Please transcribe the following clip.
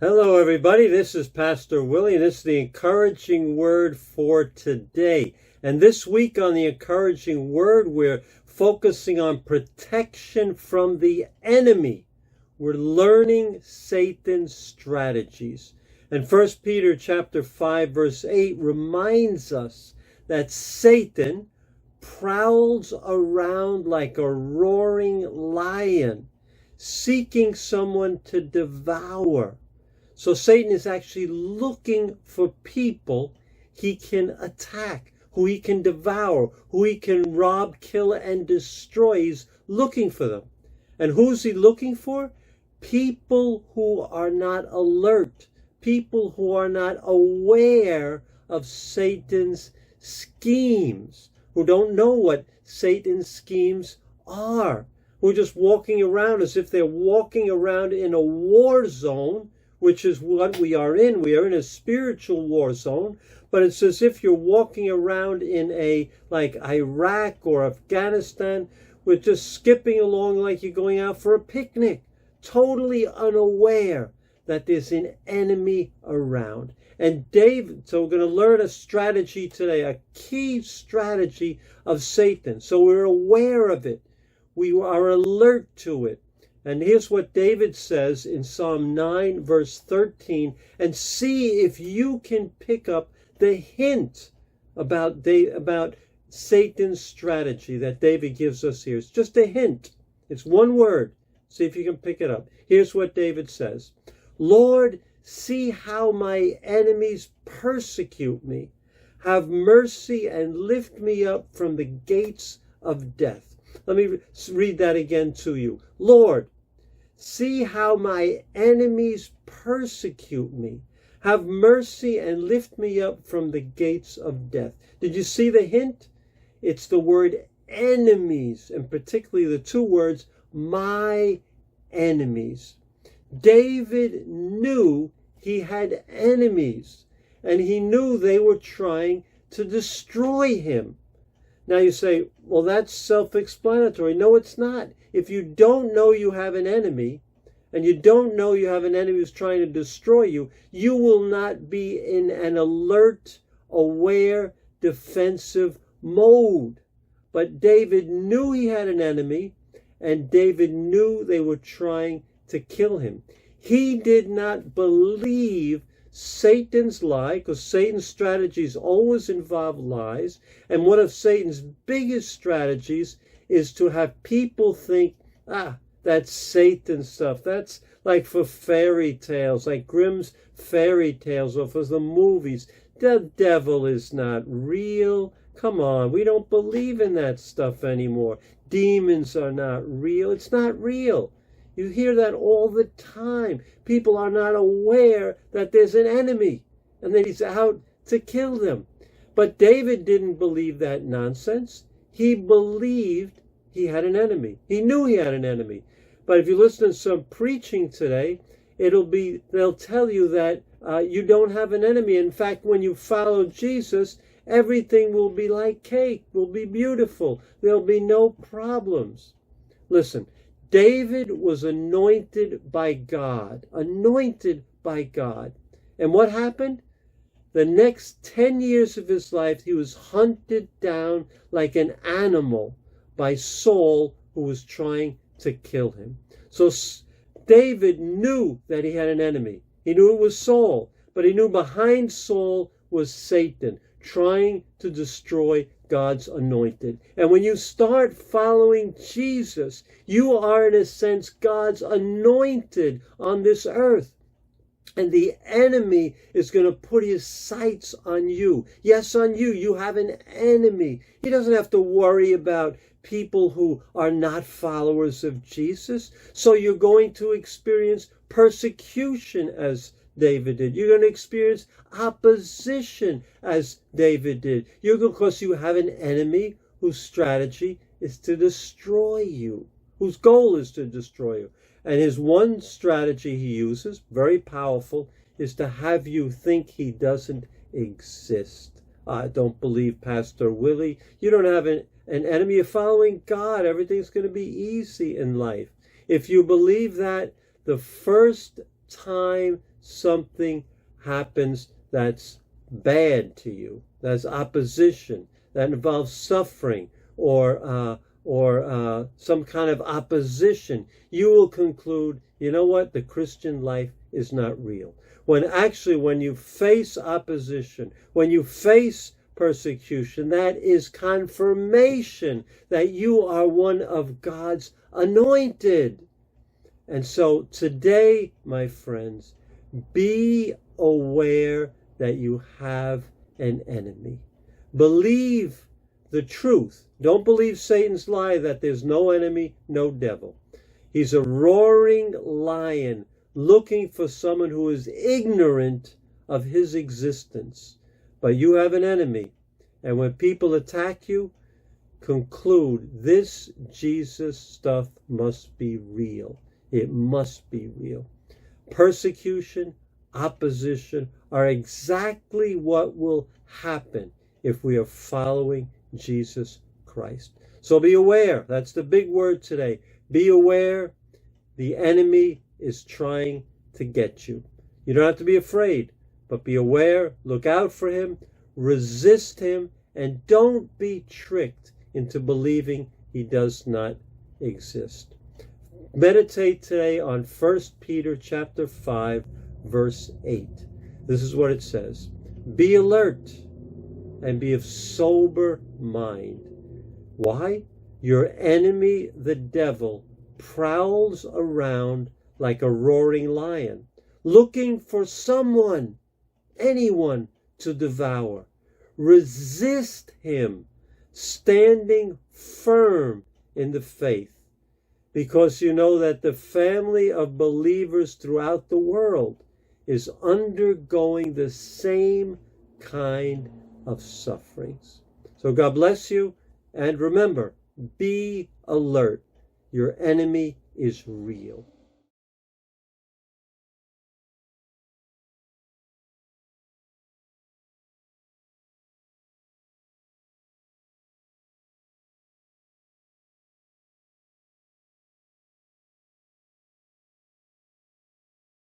Hello, everybody. This is Pastor Willie, and this is the encouraging word for today. And this week on the encouraging word, we're focusing on protection from the enemy. We're learning Satan's strategies. And 1 Peter chapter 5, verse 8 reminds us that Satan prowls around like a roaring lion, seeking someone to devour. So Satan is actually looking for people he can attack, who he can devour, who he can rob, kill, and destroy. He's looking for them. And who's he looking for? People who are not alert, people who are not aware of Satan's schemes, who don't know what Satan's schemes are, who are just walking around as if they're walking around in a war zone, which is what we are in. We are in a spiritual war zone, but it's as if you're walking around in like Iraq or Afghanistan, with just skipping along like you're going out for a picnic, totally unaware that there's an enemy around. And so we're going to learn a strategy today, a key strategy of Satan. So we're aware of it. We are alert to it. And here's what David says in Psalm 9, verse 13, and see if you can pick up the hint about Satan's strategy that David gives us here. It's just a hint. It's one word. See if you can pick it up. Here's what David says. Lord, see how my enemies persecute me. Have mercy and lift me up from the gates of death. Let me read that again to you. Lord, see how my enemies persecute me. Have mercy and lift me up from the gates of death. Did you see the hint? It's the word enemies, and particularly the two words, my enemies. David knew he had enemies, and he knew they were trying to destroy him. Now you say, well, that's self-explanatory. No, it's not. If you don't know you have an enemy, and you don't know you have an enemy who's trying to destroy you, you will not be in an alert, aware, defensive mode. But David knew he had an enemy, and David knew they were trying to kill him. He did not believe Satan's lie, because Satan's strategies always involve lies. And one of Satan's biggest strategies is to have people think, that's Satan stuff. That's like for fairy tales, like Grimm's fairy tales or for the movies. The devil is not real. Come on, we don't believe in that stuff anymore. Demons are not real. It's not real. You hear that all the time. People are not aware that there's an enemy and that he's out to kill them. But David didn't believe that nonsense. He believed he had an enemy. He knew he had an enemy. But if you listen to some preaching today, they'll tell you that you don't have an enemy. In fact, when you follow Jesus, everything will be like cake, will be beautiful. There'll be no problems. Listen, David was anointed by God. Anointed by God. And what happened? The next 10 years of his life, he was hunted down like an animal by Saul, who was trying to kill him. So David knew that he had an enemy. He knew it was Saul, but he knew behind Saul was Satan, trying to destroy God's anointed. And when you start following Jesus, you are in a sense God's anointed on this earth. And the enemy is going to put his sights on you. Yes, on you. You have an enemy. He doesn't have to worry about people who are not followers of Jesus. So you're going to experience persecution as David did. You're going to experience opposition as David did. Because you have an enemy whose strategy is to destroy you, whose goal is to destroy you. And his one strategy he uses, very powerful, is to have you think he doesn't exist. I don't believe Pastor Willie. You don't have an enemy. You're following God. Everything's going to be easy in life. If you believe that, the first time something happens that's bad to you, that's opposition, that involves suffering or some kind of opposition, you will conclude, you know what, the Christian life is not real. When you face opposition, when you face persecution, that is confirmation that you are one of God's anointed. And so today, my friends, be aware that you have an enemy. Believe the truth. Don't believe Satan's lie that there's no enemy, no devil. He's a roaring lion looking for someone who is ignorant of his existence. But you have an enemy. And when people attack you, conclude this Jesus stuff must be real. It must be real. Persecution, opposition are exactly what will happen if we are following Jesus Christ. So be aware. That's the big word today. Be aware. The enemy is trying to get you. You don't have to be afraid, but be aware. Look out for him. Resist him. And don't be tricked into believing he does not exist. Meditate today on 1 Peter chapter 5, verse 8. This is what it says. Be alert and be of sober mind. Why? Your enemy, the devil, prowls around like a roaring lion, looking for someone, anyone, to devour. Resist him, standing firm in the faith, because you know that the family of believers throughout the world is undergoing the same kind of sufferings. So God bless you, and remember, be alert. Your enemy is real.